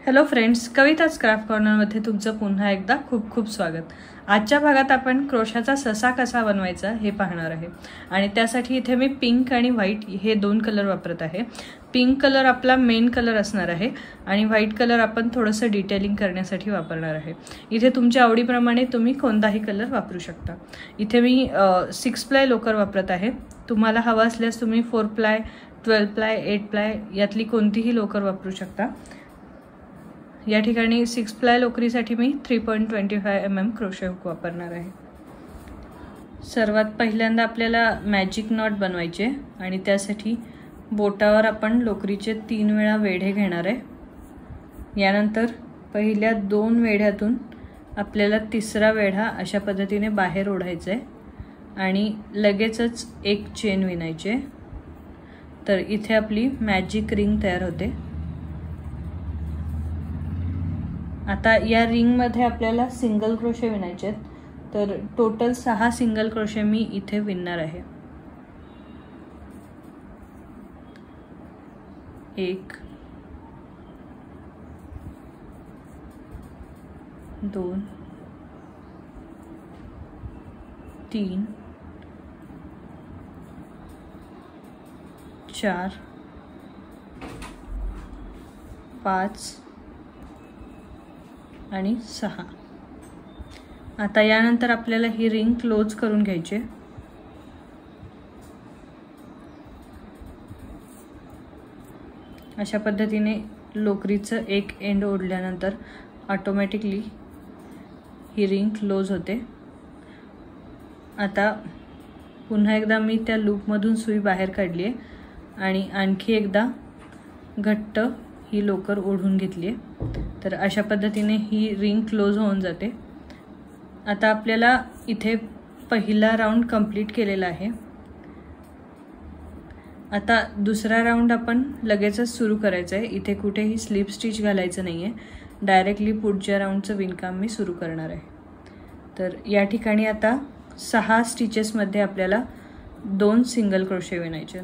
Hello friends, Kavita's craft कॉर्नरमध्ये तुमचं पुन्हा एकदा खूप खूप स्वागत। आजच्या भागात आपण क्रोशाचा ससा कसा बनवायचा हे पाहणार आहे आणि त्यासाठी इथे मी पिंक आणि व्हाईट हे दोन कलर वापरत आहे। पिंक कलर आपला मेन कलर असणार आहे आणि व्हाईट कलर आपण थोडंसं डिटेलिंग करण्यासाठी वापरणार आहे। इथे तुमच्या आवडीप्रमाणे तुम्ही कोणताही कलर वापरू शकता। इथे मी 6 प्लाय लोकर वापरत आहे। तुम्हाला हवा असल्यास तुम्ही 4 प्लाय, 12 प्लाय, 8 प्लाय यातली कोणतीही लोकर वापरू शकता। या ठिकाणी 6 प्लाय लोकरीसाठी मी 3.25 mm क्रोशे हुक वापरणार आहे। सर्वात पहिल्यांदा आपल्याला मॅजिक नॉट बनवायचे आणि त्यासाठी बोटावर आपण लोकरीचे 3 वेळा वेढे घेणार आहे। यानंतर पहिल्या 2 वेढ्यातून आपल्याला तिसरा वेढा अशा पद्धतीने बाहेर ओढायचा आहे आणि लगेचच एक चेन विणायचे। तर इथे आपली मॅजिक रिंग तयार होते। आता या रिंग मध्ये आपल्याला सिंगल क्रोशे विणायचे आहेत, तर टोटल 6 सिंगल क्रोशे मी इथे विणणार आहे। 1 2 3 4 5 आणि 6। आता यानंतर आपल्याला ही रिंग क्लोज करून घ्यायची। अशा पद्धतीने लोकरीचं एक एंड ओढल्यानंतर ऑटोमॅटिकली ही रिंग क्लोज होते। आता पुन्हा एकदा मी त्या लूपमधून सुई बाहेर काढली आहे आणि आणखी एकदा घट्ट ही लोकर ओढून घेतली आहे। तर अशा पद्धतीने ही रिंग क्लोज होऊन जाते। आता आपल्याला इथे पहिला राउंड कंप्लीट केलेला आहे। आता दुसरा राउंड आपण लगेचच सुरू करायचा आहे। इथे कुठेही स्लिप स्टिच घालायचं नाहीये, डायरेक्टली पुढच्या राउंडचं विणकाम मी सुरू करणार आहे। तर या ठिकाणी आता 6 स्टिचेस मध्ये आपल्याला 2 सिंगल क्रोशे विणायचे।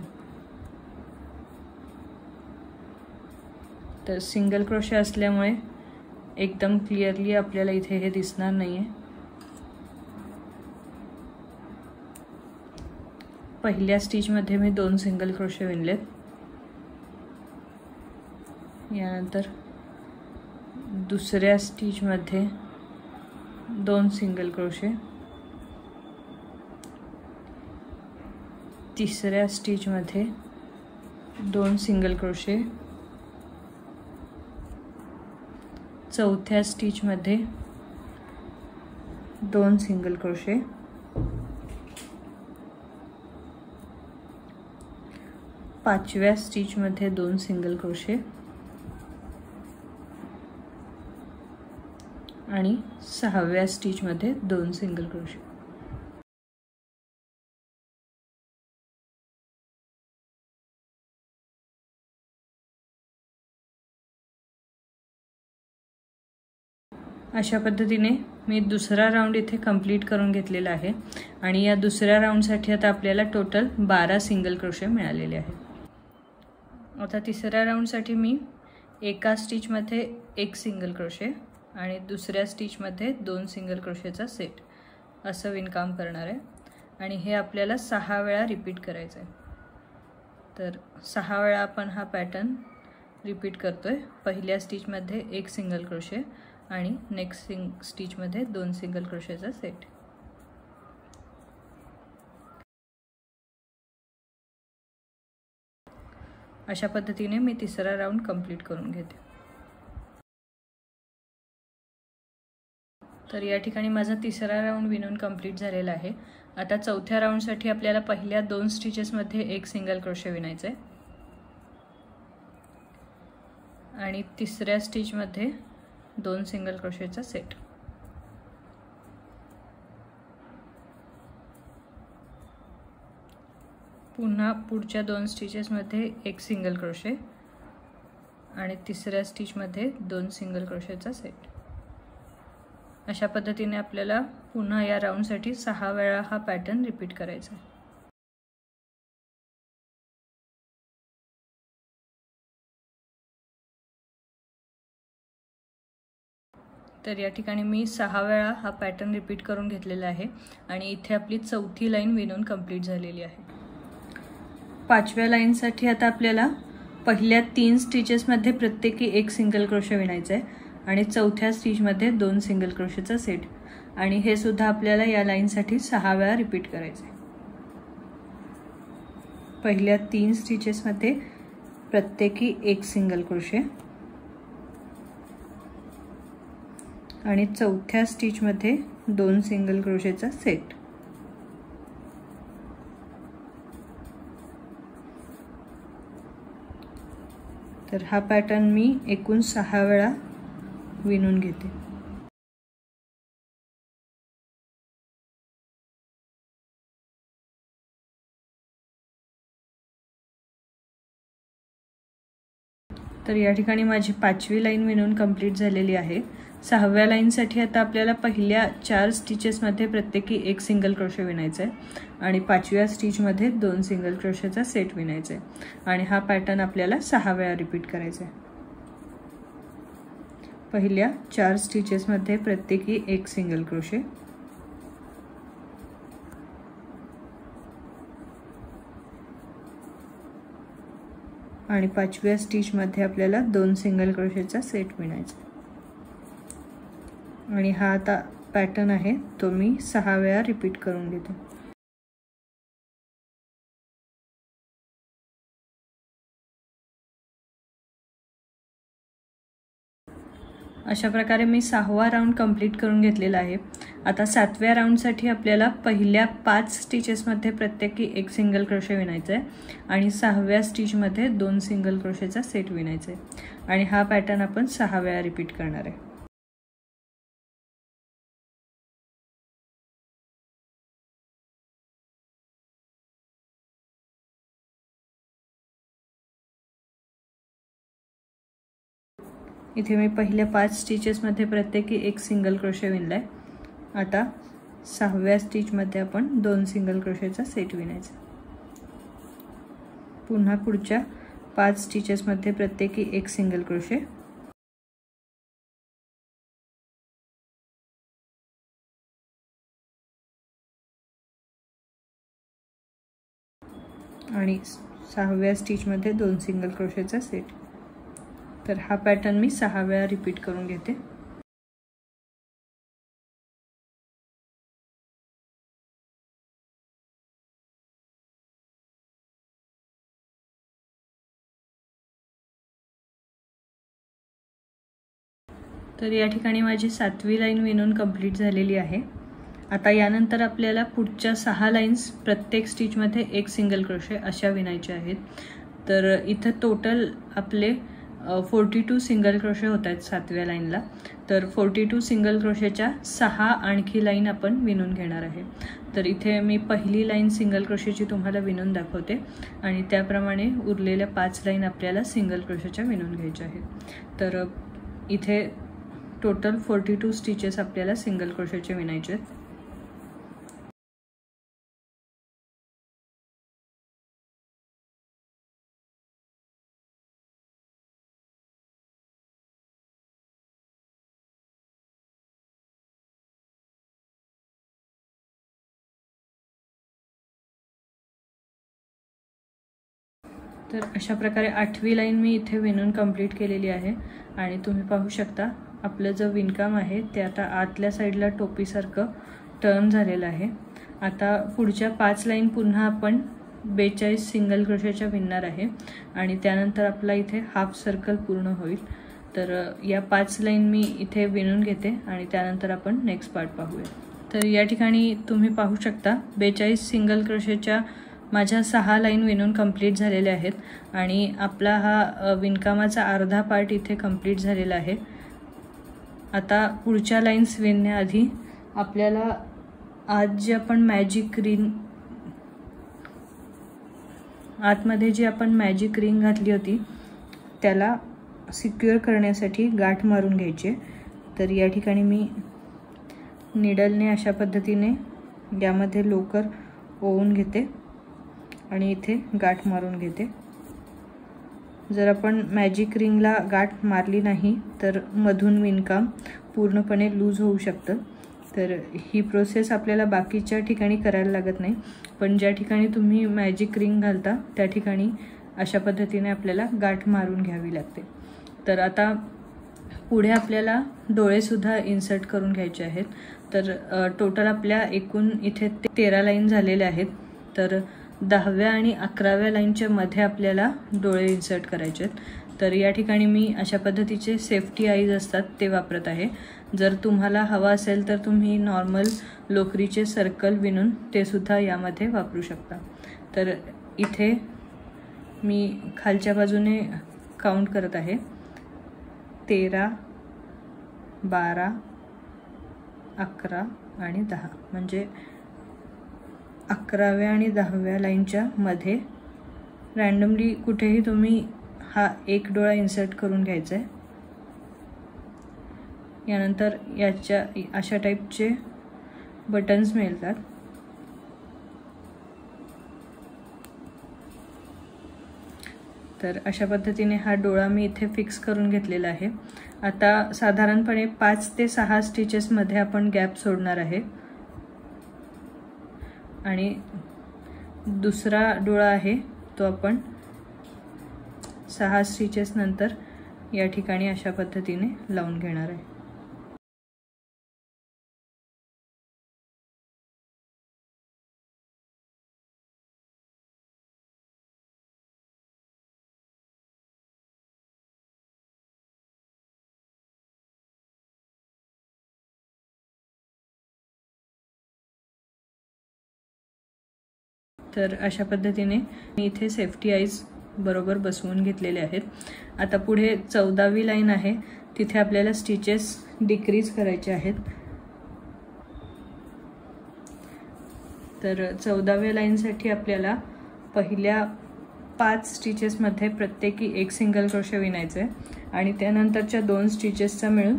तर सिंगल क्रोशे असल्यामुळे एकदम क्लिअरली आपल्याला इथे हे दिसणार नाहीये। पहिल्या स्टिच मध्ये मी 2 सिंगल क्रोशे विणलेत। यानंतर दुसऱ्या स्टिच मध्ये 2 सिंगल क्रोशे, तिसऱ्या स्टिच मध्ये 2 सिंगल क्रोशे, चौथ्या स्टिच मध्ये 2 सिंगल क्रोशे, पाचव्या स्टिच मध्ये 2 सिंगल क्रोशे आणि 6व्या स्टिच मध्ये 2 सिंगल क्रोशे। अशा पद्धतीने मी दुसरा राउंड इथे कंप्लीट करून घेतलेला आहे आणि या दुसऱ्या राउंडसाठी आता आपल्याला टोटल 12 सिंगल क्रोशे मिळालेले आहेत। आता तिसऱ्या राउंडसाठी मी एका स्टिच मध्ये 1 सिंगल क्रोशे आणि दुसऱ्या स्टिच मध्ये 2 सिंगल क्रोशेचा सेट असं विणकाम करणार आहे आणि हे आपल्याला 6 वेळा रिपीट करायचं आहे। तर 6 वेळा आपण हा पॅटर्न रिपीट करतोय। पहिल्या स्टिच मध्ये 1 सिंगल क्रोशे आणि नेक्स्ट स्टिच मध्ये 2 सिंगल क्रोशेचा सेट। अशा पद्धतीने मी तिसरा राउंड कंप्लीट करून घेते। तर या ठिकाणी माझा तिसरा राउंड विणून कंप्लीट झालेला आहे। आता चौथ्या राउंडसाठी आपल्याला पहिल्या 2 स्टिचेस मध्ये 1 सिंगल क्रोशे विणायचे आणि तिसऱ्या स्टिच मध्ये 2 सिंगल क्रोशेचा सेट। पुन्हा पुढच्या 2 स्टिचेस मध्ये 1 सिंगल क्रोशे आणि तिसऱ्या स्टिच मध्ये 2 सिंगल क्रोशेचा सेट। अशा पद्धतीने आपल्याला पुन्हा या राउंडसाठी 6 वेळा हा पॅटर्न रिपीट करायचा आहे। तर या ठिकाणी मी 6 वेळा हा पॅटर्न रिपीट करून घेतलेला आहे आणि इथे आपली चौथी लाईन विणून कंप्लीट झालेली आहे। 5व्या लाईनसाठी आता आपल्याला पहिल्या 3 स्टिचेसमध्ये प्रत्येकी एक सिंगल क्रोशे विणायचा आहे आणि चौथ्या स्टिचमध्ये 2 सिंगल क्रोशेचा सेट आणि हे सुद्धा आपल्याला या लाईनसाठी 6 वेळा रिपीट करायचं आहे। पहिल्या 3 स्टिचेसमध्ये प्रत्येकी एक सिंगल क्रोशे आणि चौथ्या स्टिचमध्ये 2 सिंगल क्रोशेचा सेट। तर हा पॅटर्न मी एकूण 6 वेळा विणून घेते। तर या ठिकाणी माझी 5वी लाईन विणून कंप्लीट झालेली आहे। 6व्या लाईनसाठी आता आपल्याला पहिल्या 4 स्टिचेसमध्ये प्रत्येकी एक सिंगल क्रोशे विणायचा आहे आणि 5व्या स्टिचमध्ये 2 सिंगल क्रोशेचा सेट विणायचा आहे आणि हा पॅटर्न आपल्याला 6 वेळा रिपीट करायचा आहे। पहिल्या 4 स्टिचेसमध्ये प्रत्येकी एक सिंगल क्रोशे आणि 5व्या स्टिचमध्ये आपल्याला 2 सिंगल क्रोशेचा सेट विणायचा आणि हा आता पॅटर्न आहे तो मी 6 वेळा रिपीट करून घेते। अशा प्रकारे मी 6वा राउंड कंप्लीट करून घेतलेला आहे। आता 7व्या राउंडसाठी आपल्याला पहिल्या 5 स्टिचेसमध्ये प्रत्येकी एक सिंगल क्रोशे विणायचा आहे आणि 6व्या स्टिचमध्ये 2 सिंगल क्रोशेचा सेट विणायचा आहे आणि हा पॅटर्न आपण 6 वेळा रिपीट करणार आहे। इथे मी पहिल्या 5 स्टिचेसमध्ये प्रत्येकी एक सिंगल क्रोशे विणलाय। आता 6व्या स्टिचमध्ये आपण 2 सिंगल क्रोशेचा सेट विणायचा। पुन्हा पुढच्या 5 स्टिचेसमध्ये प्रत्येकी एक सिंगल क्रोशे आणि 6व्या स्टिचमध्ये 2 सिंगल क्रोशेचा सेट। तर हा पॅटर्न मी 6 वेळा रिपीट करून घेते। तर या ठिकाणी माझी 7वी लाईन विणून कंप्लीट झालेली आहे। आता यानंतर आपल्याला पुढच्या 6 लाईन्स प्रत्येक स्टिचमध्ये एक सिंगल क्रोशे अशा विणायचे आहेत। तर इथे टोटल आपले 42 सिंगल क्रोशे होत आहेत 7व्या लाईनला। तर 42 सिंगल क्रोशेच्या 6 आणखी लाईन आपण विणून घेणार आहे। तर इथे मी पहिली लाईन सिंगल क्रोशेची तुम्हाला विणून दाखवते आणि त्याप्रमाणे उरलेल्या 5 लाईन आपल्याला सिंगल क्रोशेच्या विणून घ्यायच्या आहेत। तर इथे टोटल 42 स्टिचेस आपल्याला सिंगल क्रोशेचे विणायचे आहेत। तर अशा प्रकारे 8वी लाईन मी इथे विणून कंप्लीट केलेली आहे आणि तुम्ही पाहू शकता आपलं जो विणकाम आहे ते आता आतल्या साईडला टोपीसारखं टर्न झालेलं आहे। आता पुढच्या 5 लाईन पुन्हा आपण 42 सिंगल क्रोशेच्या विणणार आहे आणि त्यानंतर आपला इथे हाफ सर्कल पूर्ण होईल। तर या 5 लाईन मी इथे विणून घेते आणि त्यानंतर आपण नेक्स्ट पार्ट पाहूया। तर या ठिकाणी तुम्ही पाहू शकता 42 सिंगल क्रोशेच्या माझ्या 6 लाईन विणून कंप्लीट झालेल्या आहेत आणि आपला हा विणकामाचा अर्धा पार्ट इथे कंप्लीट झालेला आहे। आता पुढच्या लाईन्स विणण्याआधी आपल्याला आज जे आपण मॅजिक रिंग आतमध्ये जी आपण मॅजिक रिंग घातली होती त्याला सिक्युअर करण्यासाठी गाठ मारून घ्यायची। तर या ठिकाणी मी निडलने अशा पद्धतीने यामध्ये लोकर ओवून घेते आणि इथे गाठ मारून घेते। जर आपण मॅजिक रिंगला गाठ मारली नाही तर मधून विणकाम पूर्णपणे लूज होऊ शकतं. तर ही प्रोसेस आपल्याला बाकीच्या ठिकाणी करायला लागत नाही, पण ज्या ठिकाणी तुम्ही मॅजिक रिंग घालता त्या ठिकाणी अशा पद्धतीने आपल्याला गाठ मारून घ्यावी लागते. तर आता पुढे आपल्याला डोळेसुद्धा इन्सर्ट करून घ्यायचे आहेत. तर टोटल आपल्या एकूण इथे 13 लाईन झालेल्या आहेत. तर 10व्या आणि 11व्या लाईनच्या मध्ये आपल्याला डोळे इन्सर्ट करायचे आहेत. तर या ठिकाणी मी अशा पद्धतीचे सेफ्टी आईज असतात ते वापरत आहे. जर तुम्हाला हवा असेल तर तुम्ही नॉर्मल लोकरीचे सर्कल विणून ते सुद्धा यामध्ये वापरू शकता. तर इथे मी खालच्या बाजूने काउंट करत आहे. 13, 12, 11 आणि 10 म्हणजे 11व्या आणि 10व्या लाईनच्या मध्ये रँडमली कुठेही तुम्ही हा एक डोळा इन्सर्ट करून घ्यायचा आहे. यानंतर याच्या अशा टाईपचे बटन्स मिळतात. तर अशा पद्धतीने हा डोळा मी इथे फिक्स करून घेतलेला आहे. आता साधारणपणे 5 ते 6 स्टिचेसमध्ये आपण गॅप सोडणार आहे. आणि दुसरा डोळा आहे तो आपण 6 स्टिचेस नंतर या ठिकाणी अशा पद्धतीने लावून घेणार आहे. तर अशा पद्धतीने मी इथे सेफ्टी आईज बरोबर बसवून घेतलेले आहेत. आता पुढे 14वी लाईन आहे, तिथे आपल्याला स्टिचेस डिक्रीज करायचे आहेत. तर 14व्या लाईनसाठी आपल्याला पहिल्या 5 स्टिचेसमध्ये प्रत्येकी एक सिंगल क्रोशे विणायचे आहे आणि त्यानंतरच्या 2 स्टिचेसचा मिळून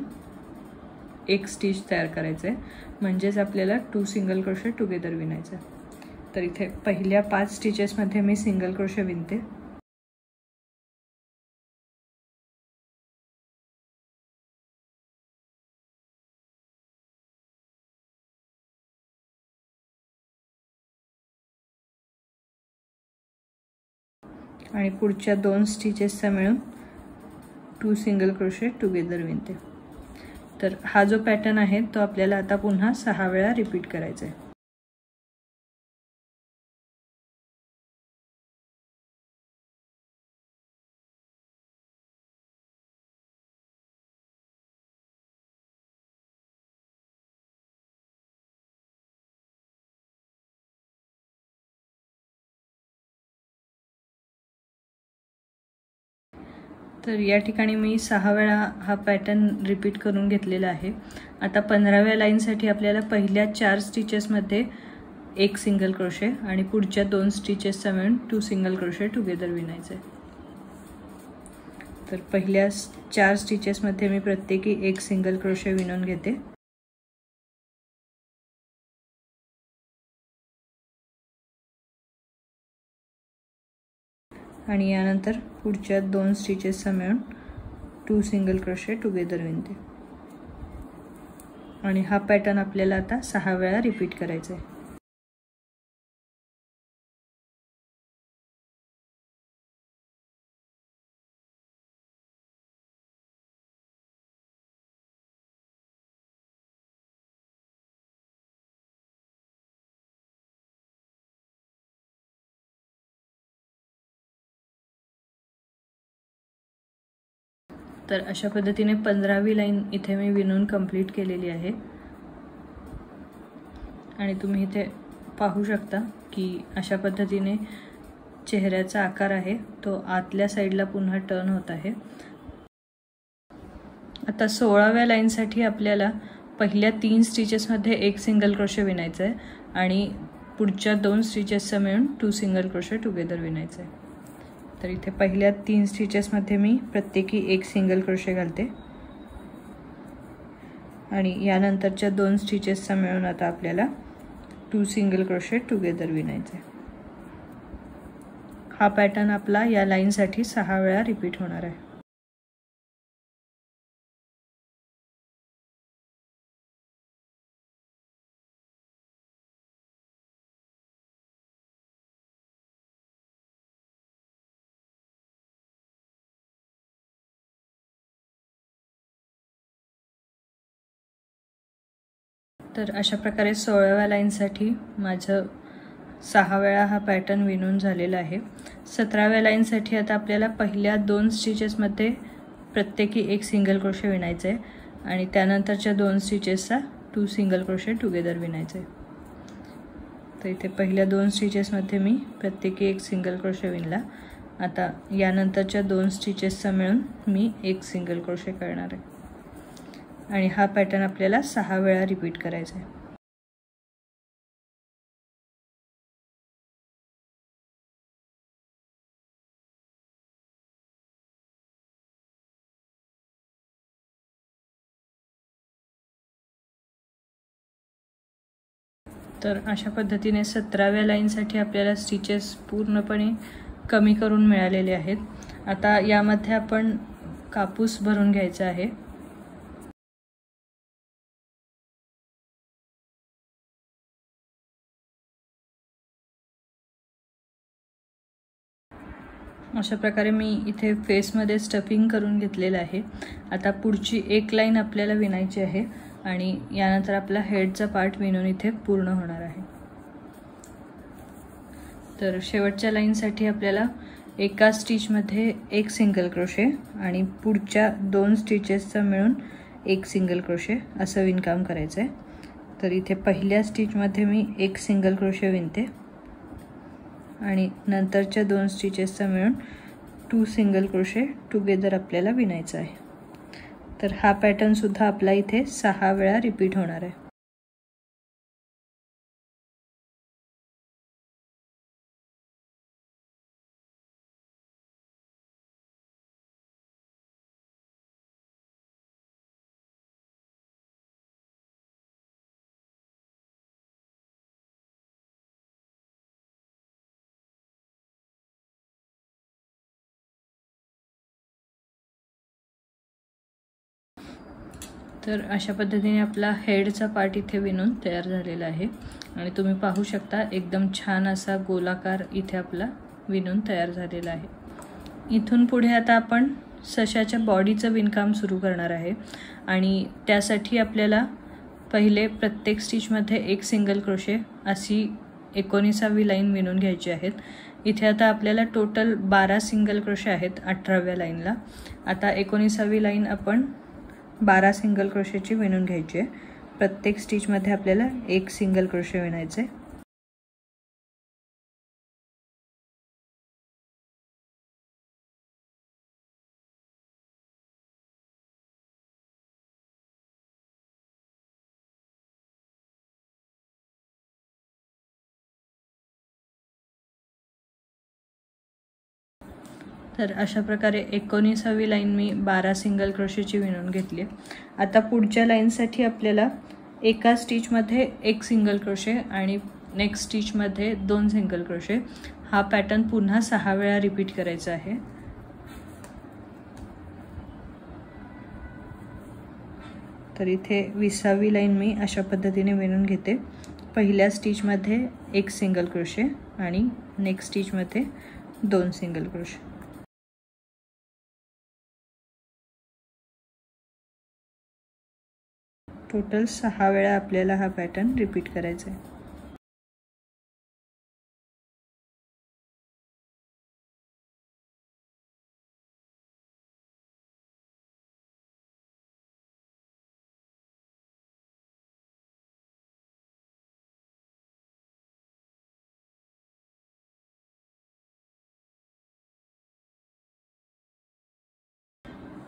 एक स्टिच तयार करायचे, म्हणजेच आपल्याला 2 सिंगल क्रोशे टुगेदर विणायचे. तर इथे पहिल्या 5 स्टिचेसमध्ये मी सिंगल क्रोशे विणते. आणि पुढच्या 2 स्टिचेसचा मिळून 2 सिंगल क्रोशे टुगेदर विणते. तर हा जो पॅटर्न आहे तो आपल्याला आता पुन्हा 6 वेळा रिपीट करायचा आहे. तर या ठिकाणी मी 6 वेळा हा पॅटर्न रिपीट करून घेतलेला आहे. आता 15व्या लाईनसाठी आपल्याला पहिल्या 4 स्टिचेसमध्ये एक सिंगल क्रोशे आणि पुढच्या 2 स्टिचेसचा मिळून 2 सिंगल क्रोशे टुगेदर विणायचे. तर पहिल्या 4 स्टिचेसमध्ये मी प्रत्येकी एक सिंगल क्रोशे विणून घेते. आणि यानंतर पुढच्या 2 स्टिचेसचा मिळून 2 सिंगल क्रोशे टुगेदर विणते. आणि हा पॅटर्न आपल्याला आता 6 वेळा रिपीट करायचा आहे. तर अशा पद्धतीने 15वी लाईन इथे मी विणून कंप्लीट केलेली आहे. आणि तुम्ही इथे पाहू शकता की अशा पद्धतीने चेहऱ्याचा आकार आहे तो आतल्या साईडला पुन्हा टर्न होत आहे. आता 16व्या लाईनसाठी आपल्याला पहिल्या 3 स्टिचेसमध्ये एक सिंगल क्रोशे विणायचं आहे आणि पुढच्या 2 स्टिचेसचा मिळून 2 सिंगल क्रोशे टुगेदर विणायचं आहे. तर इथे पहिल्या 3 स्टिचेसमध्ये मी प्रत्येकी एक सिंगल क्रोशे घालते आणि यानंतरच्या 2 स्टिचेसचा मिळून आता आपल्याला 2 सिंगल क्रोशे टुगेदर विणायचे. हा पॅटर्न आपला या लाईनसाठी 6 वेळा रिपीट होणार आहे. तर अशा प्रकारे 16व्या लाईनसाठी माझं 6 वेळा हा पॅटर्न विणून झालेला आहे. 17व्या लाईनसाठी आता आपल्याला पहिल्या 2 स्टिचेसमध्ये प्रत्येकी एक सिंगल क्रोशे विणायचं आहे आणि त्यानंतरच्या 2 स्टिचेसचा 2 सिंगल क्रोशे टुगेदर विणायचे. तर इथे पहिल्या 2 स्टिचेसमध्ये मी प्रत्येकी एक सिंगल क्रोशे विणला. आता यानंतरच्या 2 स्टिचेसचा मिळून मी एक सिंगल क्रोशे करणार आहे आणि हा पॅटर्न आपल्याला 6 वेळा रिपीट करायचा आहे. तर अशा पद्धतीने 17व्या लाईनसाठी आपल्याला स्टिचेस पूर्णपणे कमी करून मिळालेले आहेत. आता यामध्ये आपण कापूस भरून घ्यायचा आहे. अशा प्रकारे मी इथे फेसमध्ये स्टफिंग करून घेतलेलं आहे. आता पुढची एक लाईन आपल्याला विणायची आहे आणि यानंतर आपला हेडचा पार्ट विणून इथे पूर्ण होणार आहे. तर शेवटच्या लाईनसाठी आपल्याला एका स्टिचमध्ये एक सिंगल क्रोशे आणि पुढच्या 2 स्टिचेसचा मिळून एक सिंगल क्रोशे असं विणकाम करायचं आहे. तर इथे पहिल्या स्टिचमध्ये मी एक सिंगल क्रोशे विणते आणि नंतरच्या 2 स्टिचेसचा मिळून 2 सिंगल क्रोशे टुगेदर आपल्याला विणायचं आहे. तर हा पॅटर्न सुद्धा आपला इथे 6 वेळा रिपीट होणार आहे. तर अशा पद्धतीने आपला हेडचा पार्ट इथे विणून तयार झालेला आहे आणि तुम्ही पाहू शकता एकदम छान असा गोलाकार इथे आपला विणून तयार झालेला आहे. इथून पुढे आता आपण सशाच्या बॉडीचं विणकाम सुरू करणार आहे आणि त्यासाठी आपल्याला पहिले प्रत्येक स्टिचमध्ये एक सिंगल क्रोशे अशी 19वी लाईन विणून घ्यायची आहेत. इथे आता आपल्याला टोटल 12 सिंगल क्रोशे आहेत 18व्या लाईनला. आता 19वी लाईन आपण 12 सिंगल क्रोशेची विणून घ्यायची आहे. प्रत्येक स्टिचमध्ये आपल्याला एक सिंगल क्रोशे विणायचे. तर अशा प्रकारे 19वी लाईन मी 12 सिंगल क्रोशेची विणून घेतली. आता पुढच्या लाईनसाठी आपल्याला एका स्टिचमध्ये एक सिंगल क्रोशे आणि नेक्स्ट स्टिचमध्ये 2 सिंगल क्रोशे हा पॅटर्न पुन्हा 6 वेळा रिपीट करायचा आहे. तर इथे 20वी लाईन मी अशा पद्धतीने विणून घेते. पहिल्या स्टिचमध्ये एक सिंगल क्रोशे आणि नेक्स्ट स्टिचमध्ये 2 सिंगल क्रोशे. टोटल 6 वेळा आपल्याला हा पॅटर्न रिपीट करायचा आहे.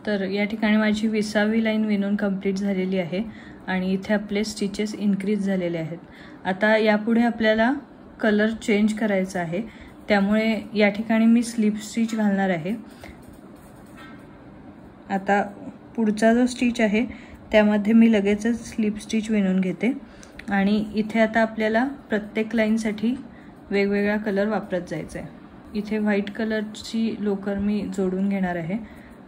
तर या ठिकाणी माझी 20वी लाईन विणून कंप्लीट झालेली आहे आणि इथे आपले स्टिचेस इन्क्रीज झालेले आहेत. आता यापुढे आपल्याला कलर चेंज करायचा आहे, त्यामुळे या ठिकाणी मी स्लिप स्टिच घालणार आहे. आता पुढचा जो स्टिच आहे त्यामध्ये मी लगेचच स्लिप स्टिच विणून घेते आणि इथे आता आपल्याला प्रत्येक लाईनसाठी वेगवेगळा कलर वापरत जायचा आहे. इथे व्हाईट कलरची लोकर मी जोडून घेणार आहे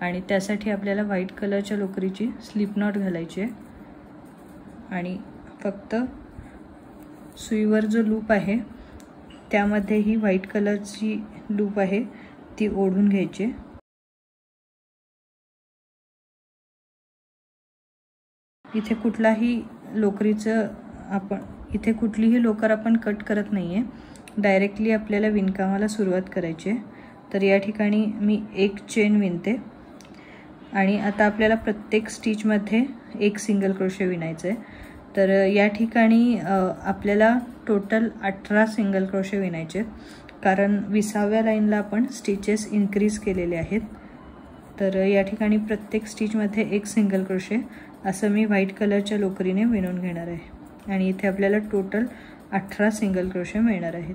आणि त्यासाठी आपल्याला व्हाईट कलरच्या लोकरीची स्लिप नॉट घालायची आहे आणि फक्त सुईवर जो लूप आहे त्यामध्ये ही व्हाईट कलरची लूप आहे ती ओढून घ्यायची। इथे कुठलाही लोकरीचं इथे कुठलीही लोकर आपण कट करत नाही आहे, डायरेक्टली आपल्याला विणकामाला सुरुवात करायची आहे। तर या ठिकाणी मी एक चेन विणते आणि आता आपल्याला प्रत्येक स्टिचमध्ये एक सिंगल क्रोशे विणायचं आहे। तर या ठिकाणी आपल्याला टोटल 18 सिंगल क्रोशे विणायचे आहेत, कारण 20व्या लाईनला आपण स्टिचेस इन्क्रीज केलेले आहेत। तर या ठिकाणी प्रत्येक स्टिचमध्ये एक सिंगल क्रोशे असं मी व्हाईट कलरच्या लोकरीने विणून घेणार आहे आणि इथे आपल्याला टोटल 18 सिंगल क्रोशे मिळणार आहेत।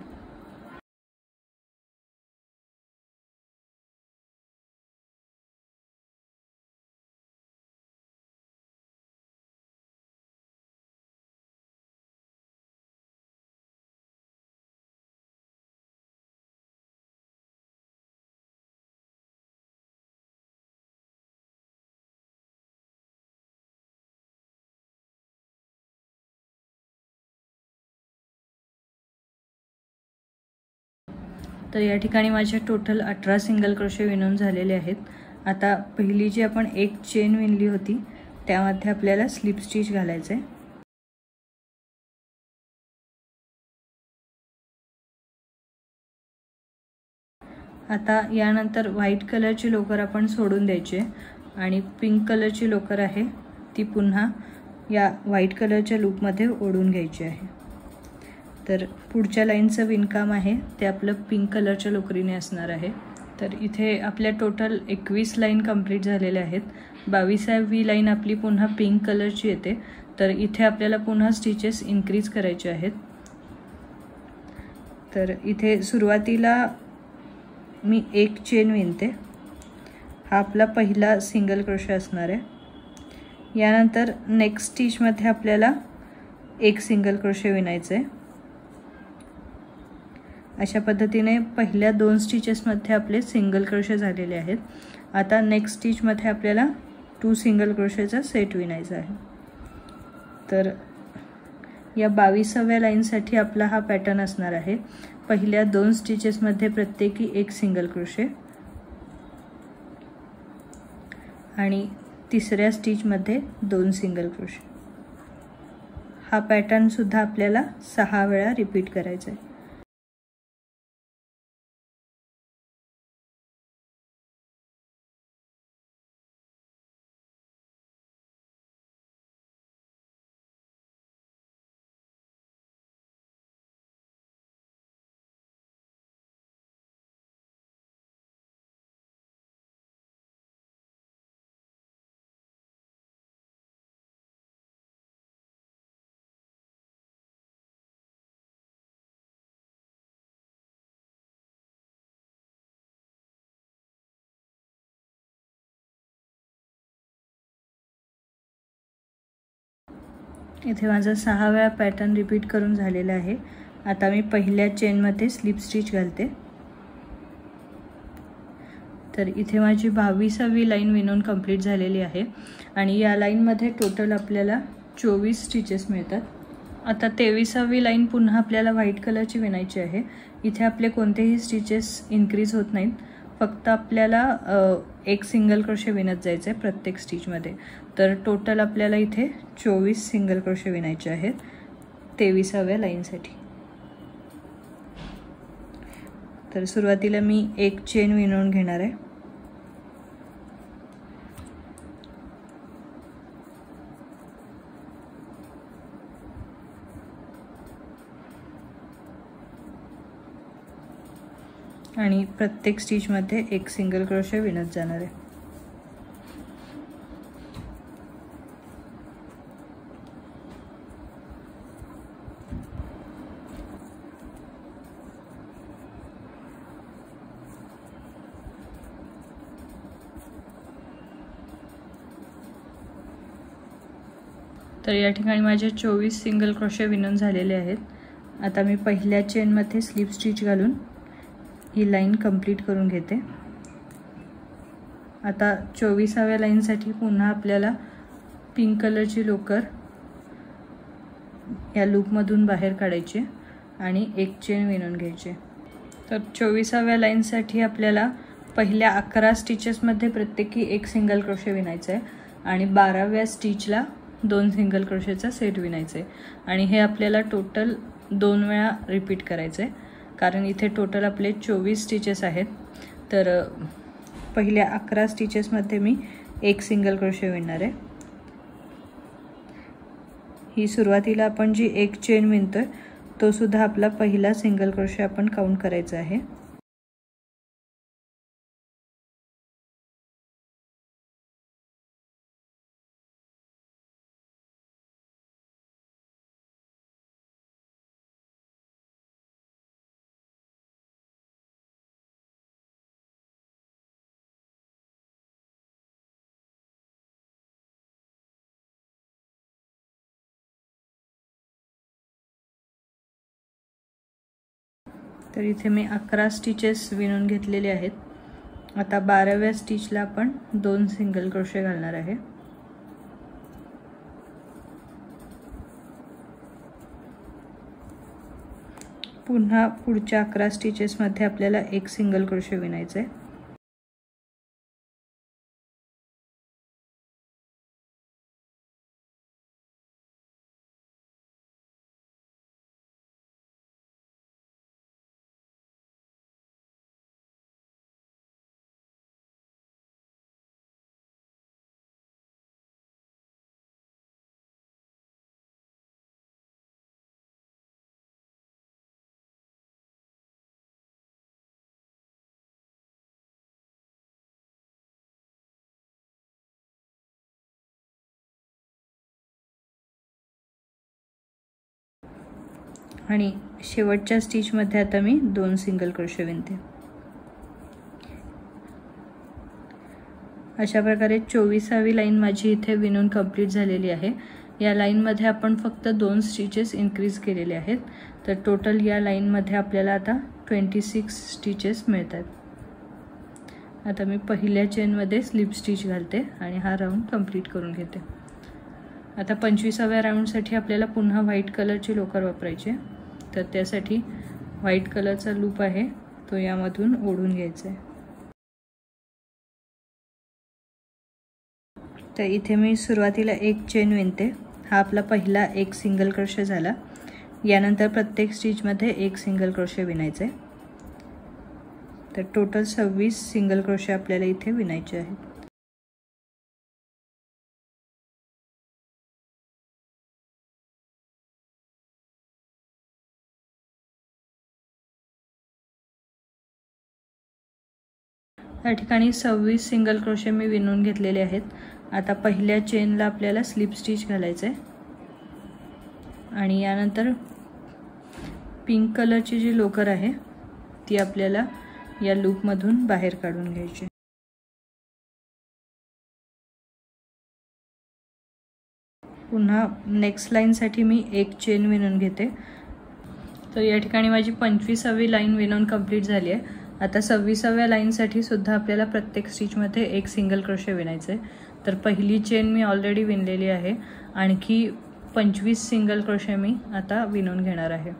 तर या ठिकाणी माझे टोटल 18 सिंगल क्रोशे विणून झालेले आहेत। आता पहिली जी आपण एक चेन विणली होती त्यामध्ये आपल्याला स्लिप स्टिच घालायचे आहे। आता यानंतर व्हाईट कलरची लोकर आपण सोडून द्यायची आणि पिंक कलरची लोकर आहे ती पुन्हा या व्हाईट कलरच्या लूपमध्ये ओढून घ्यायची आहे। तर पुढच्या लाईनचं विणकाम आहे ते आपलं पिंक कलरच्या लोकरीने असणार आहे। तर इथे आपल्या टोटल 21 लाईन कंप्लीट झालेल्या आहेत। 22वी लाईन आपली पुन्हा पिंक कलरची येते, तर इथे आपल्याला पुन्हा स्टिचेस इन्क्रीज करायचे आहेत। तर इथे सुरुवातीला मी एक चेन विणते, हा आपला पहिला सिंगल क्रोशे असणार आहे। यानंतर नेक्स्ट स्टिचमध्ये आपल्याला एक सिंगल क्रोशे विणायचे आहे। अशा पद्धतीने पहिल्या 2 स्टिचेसमध्ये आपले सिंगल क्रोशे झालेले आहेत। आता नेक्स्ट स्टिचमध्ये आपल्याला 2 सिंगल क्रोशेचा सेट विणायचा आहे। तर या 22व्या लाईनसाठी आपला हा पॅटर्न असणार आहे। पहिल्या 2 स्टिचेसमध्ये प्रत्येकी एक सिंगल क्रोशे आणि तिसऱ्या स्टिचमध्ये 2 सिंगल क्रोशे। हा पॅटर्न सुद्धा आपल्याला 6 वेळा रिपीट करायचा आहे। इथे माझा 6 वेळा पॅटर्न रिपीट करून झालेला आहे। आता मी पहिल्या चेनमध्ये स्लिप स्टिच घालते। तर इथे माझी 22वी लाईन विणून कंप्लीट झालेली आहे आणि या लाईनमध्ये टोटल आपल्याला 24 स्टिचेस मिळतात। आता 23वी लाईन पुन्हा आपल्याला व्हाईट कलरची विणायची आहे। इथे आपले कोणतेही स्टिचेस इन्क्रीज होत नाहीत, फक्त आपल्याला एक सिंगल क्रोशे विणत जायचं आहे प्रत्येक स्टिचमध्ये। तर टोटल आपल्याला इथे 24 सिंगल क्रोशे विणायचे आहेत 23व्या लाईनसाठी। तर सुरुवातीला मी एक चेन विणून घेणार आहे आणि प्रत्येक स्टिचमध्ये एक सिंगल क्रोशे विणत जाणार आहे। तर या ठिकाणी माझे 24 सिंगल क्रोशे विणून झालेले आहेत। आता मी पहिल्या चेनमध्ये स्लिप स्टिच घालून ही लाईन कंप्लीट करून घेते। आता 24व्या लाईनसाठी पुन्हा आपल्याला पिंक कलरची लोकर या लूपमधून बाहेर काढायची आणि एक चेन विणून घ्यायची। तर 24व्या लाईनसाठी आपल्याला पहिल्या 11 स्टिचेसमध्ये प्रत्येकी एक सिंगल क्रोशे विणायचा आहे आणि 12व्या स्टिचला 2 सिंगल क्रोशेचा सेट विणायचा आहे आणि हे आपल्याला टोटल 2 वेळा रिपीट करायचं आहे, कारण इथे टोटल आपले 24 स्टिचेस आहेत। तर पहिल्या 11 स्टिचेसमध्ये मी एक सिंगल क्रोशे विणणार आहे। ही सुरुवातीला आपण जी एक चेन विणतोय तो सुद्धा आपला पहिला सिंगल क्रोशे आपण काउंट करायचा आहे। तर इथे मी 11 स्टिचेस विणून घेतलेले आहेत। आता 12व्या स्टिचला आपण 2 सिंगल क्रोशे घालणार आहे। पुन्हा पुढच्या 11 स्टिचेसमध्ये आपल्याला एक सिंगल क्रोशे विणायचे आहे। आणि शेवटच्या स्टिचमध्ये आता मी 2 सिंगल क्रोशे विणते। अशा प्रकारे 24वी लाईन माझी इथे विणून कंप्लीट झालेली आहे। या लाईनमध्ये आपण फक्त 2 स्टिचेस इन्क्रीज केलेले आहेत, तर टोटल या लाईनमध्ये आपल्याला आता 26 स्टिचेस मिळतात। आता मी पहिल्या चेनमध्ये स्लिप स्टिच घालते आणि हा राऊंड कंप्लीट करून घेते। आता 25व्या राऊंडसाठी आपल्याला पुन्हा व्हाईट कलरची लोकर वापरायची आहे, तर त्यासाठी व्हाईट कलरचा लूप आहे तो यामधून ओढून घ्यायचा आहे। तर इथे मी सुरुवातीला एक चेन विणते। हा आपला पहिला एक सिंगल क्रोशे झाला। यानंतर प्रत्येक स्टिचमध्ये एक सिंगल क्रोशे विणायचे आहे। तर टोटल 26 सिंगल क्रोशे आपल्याला इथे विणायचे आहेत। या ठिकाणी 26 सिंगल क्रोशे मी विणून घेतलेले आहेत। आता पहिल्या चेनला आपल्याला स्लिप स्टिच घालायचं आहे आणि यानंतर पिंक कलरची जी लोकर आहे ती आपल्याला या लूपमधून बाहेर काढून घ्यायची। पुन्हा नेक्स्ट लाईनसाठी मी एक चेन विणून घेते। तर या ठिकाणी माझी 25वी लाईन विणून कंप्लीट झाली आहे। आता 26व्या लाईनसाठी सुद्धा आपल्याला प्रत्येक स्टिचमध्ये एक सिंगल क्रोशे विणायचे आहे। तर पहिली चेन मी ऑलरेडी विणलेली आहे, आणखी 25 सिंगल क्रोशे मी आता विणून घेणार आहे।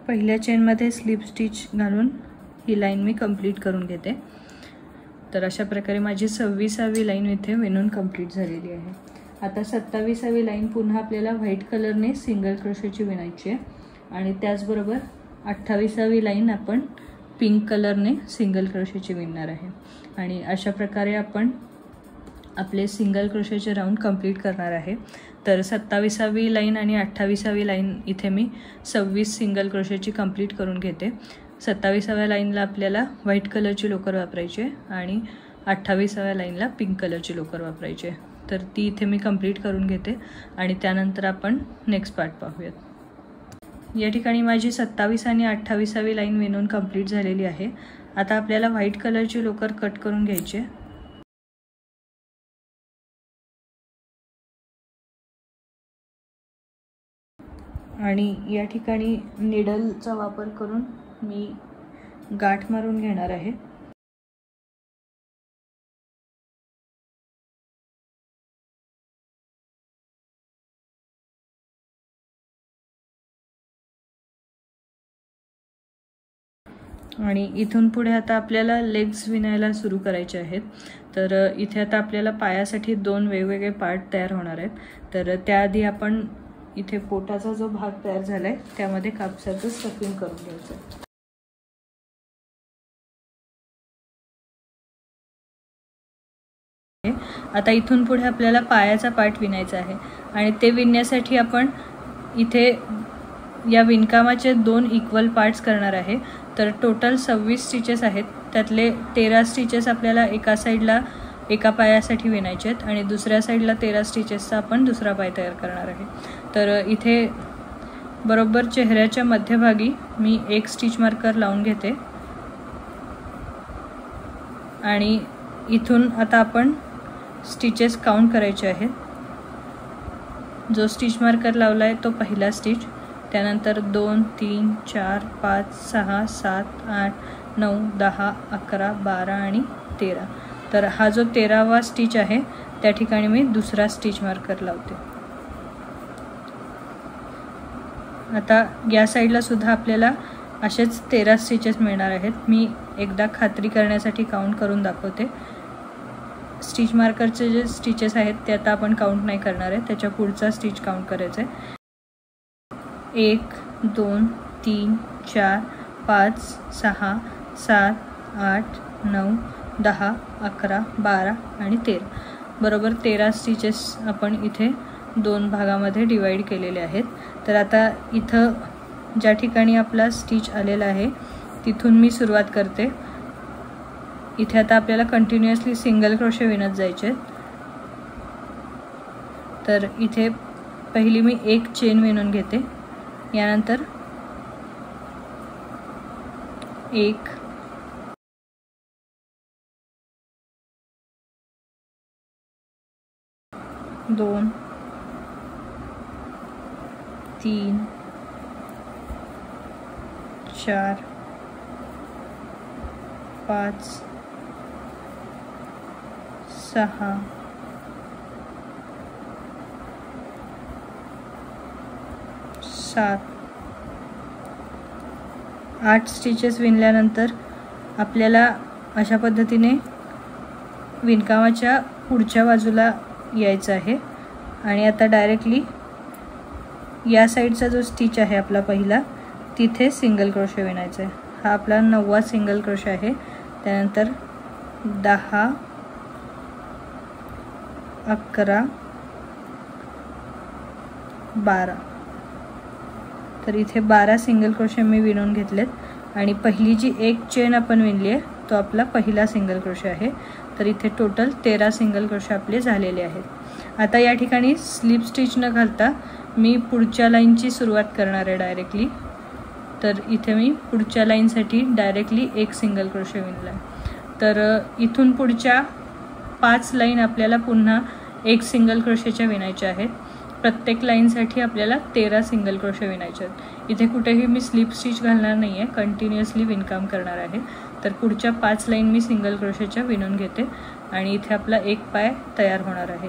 पहिल्या चेनमध्ये स्लिप स्टिच घालून ही लाईन मी कंप्लीट करून घेते। तर अशा प्रकारे माझी 26वी लाईन इथे विणून कंप्लीट झालेली आहे। आता 27वी लाईन पुन्हा आपल्याला व्हाईट कलरने सिंगल क्रोशेची विणायची आहे आणि त्याचबरोबर 28वी लाईन आपण पिंक कलरने सिंगल क्रोशेची विणणार आहे आणि अशा प्रकारे आपण आपले सिंगल क्रोशेचे राउंड कंप्लीट करणार आहे। तर 27वी लाईन आणि 28वी लाईन इथे मी 26 सिंगल क्रोशेची कंप्लीट करून घेते। 27व्या लाईनला आपल्याला व्हाईट कलरची लोकर वापरायची आहे आणि 28व्या लाईनला पिंक कलरची लोकर वापरायची आहे. तर ती इथे मी कंप्लीट करून घेते आणि त्यानंतर आपण नेक्स्ट पार्ट पाहूयात. या ठिकाणी माझी 27 आणि 28वी लाईन विणून कंप्लीट झालेली आहे. आता आपल्याला व्हाईट कलरची लोकर कट करून घ्यायची आहे. आणि या ठिकाणी निडलचा वापर करून मी गाठ मारून घेणार आहे. आणि इथून पुढे आता आपल्याला लेग्स विणायला सुरू करायचे आहेत. तर इथे आता आपल्याला पायासाठी 2 वेगवेगळे पार्ट तयार होणार आहेत. तर त्याआधी आपण इथे पोटाचा जो भाग तयार झालाय त्यामध्ये कापसाचं स्टफिंग करून घ्यायचं. आता इथून पुढे आपल्याला पायाचा पार्ट विणायचा आहे आणि ते विणण्यासाठी आपण इथे या विणकामाचे 2 इक्वल पार्ट्स करणार आहे. तर टोटल 26 स्टिचेस आहेत. त्यातले 13 स्टिचेस आपल्याला एका साईडला एका पायासाठी विणायचे आहेत आणि दुसऱ्या साईडला 13 स्टिचेसचा आपण दुसरा पाय तयार करणार आहे. तर इथे बरोबर चेहऱ्याच्या मध्यभागी मी एक स्टिच मार्कर लावून घेते आणि इथून आता आपण स्टिचेस काउंट करायचे आहेत. जो स्टिच मार्कर लावला आहे तो पहिला स्टिच, त्यानंतर 2 3 4 5 6 7 8 9 10 11 12 आणि 13. तर हा जो 13वा स्टिच आहे त्या ठिकाणी मी दुसरा स्टिच मार्कर लावते. आता या साईडला सुद्धा आपल्याला असेच 13 स्टिचेस मिळणार आहेत. मी एकदा खात्री करण्यासाठी काउंट करून दाखवते. स्टिच मार्करचे जे स्टिचेस आहेत ते आता आपण काउंट नाही करणार आहे, त्याच्या पुढचा स्टिच काउंट करायचा आहे. 1 2 3 4 5 6 7 8 9 10 11 12 आणि 13. बरोबर 13 स्टिचेस आपण इथे 2 भागामध्ये डिवाइड केलेले आहेत. तर आता इथं ज्या ठिकाणी आपला स्टिच आलेला आहे तिथून मी सुरुवात करते. इथे आता आपल्याला कंटिन्युअसली सिंगल क्रोशे विणत जायचे. तर इथे पहिली मी एक चेन विणून घेते, यानंतर 1 2 3 4 5 6 7 8 स्टिचेस विणल्यानंतर आपल्याला अशा पद्धतीने विणकामाच्या पुढच्या बाजूला यायचं आहे. आणि आता डायरेक्टली या साईडचा जो स्टिच आहे आपला पहिला तिथे सिंगल क्रोशे विणायचा आहे. हा आपला 9वा सिंगल क्रोशे आहे. त्यानंतर 10 11 12. तर इथे 12 सिंगल क्रोशे मी विणून घेतलेत आणि पहिली जी एक चेन आपण विणली आहे तो आपला पहिला सिंगल क्रोशे आहे. तर इथे टोटल 13 सिंगल क्रोशे आपले झालेले आहेत. आता या ठिकाणी स्लिप स्टिच न घालता मी पुढच्या लाईनची सुरुवात करणार आहे डायरेक्टली. तर इथे मी पुढच्या लाईनसाठी डायरेक्टली एक सिंगल क्रोशे विणला. तर इथून पुढच्या 5 लाईन आपल्याला पुन्हा एक सिंगल क्रोशेच्या विणायच्या आहेत. प्रत्येक लाईनसाठी आपल्याला 13 सिंगल क्रोशे विणायचे आहेत. इथे कुठेही मी स्लिप स्टिच घालणार नाही आहे, कंटिन्युअसली विणकाम करणार आहे. तर पुढच्या 5 लाईन मी सिंगल क्रोशेच्या विणून घेते आणि इथे आपला एक पाय तयार होणार आहे.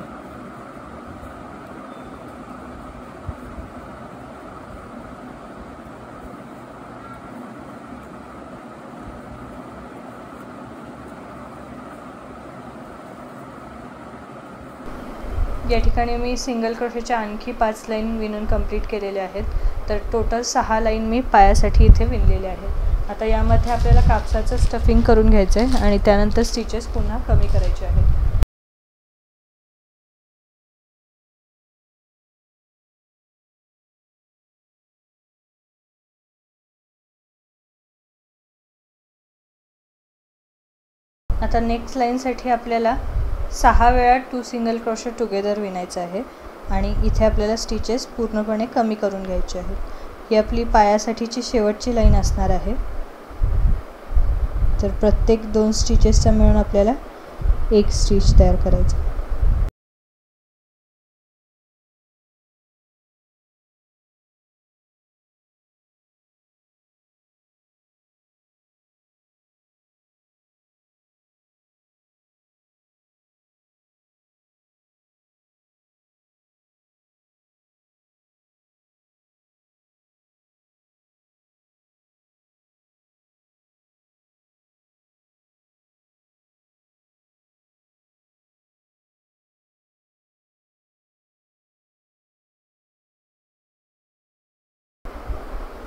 या ठिकाणी मी सिंगल क्रोशेच्या आणखी 5 लाईन विणून कंप्लीट केलेल्या आहेत. तर टोटल 6 लाईन मी पायासाठी इथे विणलेल्या आहेत. आता यामध्ये आपल्याला कापसाचं स्टफिंग करून घ्यायचं आहे आणि त्यानंतर स्टिचेस पुन्हा कमी करायचे आहेत. आता नेक्स्ट लाईनसाठी आपल्याला 6 वेळा 2 सिंगल क्रोशे टुगेदर विणायचं आहे आणि इथे आपल्याला स्टिचेस पूर्णपणे कमी करून घ्यायचे आहेत। ही आपली पायासाठीची शेवटची लाईन असणार आहे। तर प्रत्येक 2 स्टिचेसचा मिळून आपल्याला एक स्टिच तयार करायचं।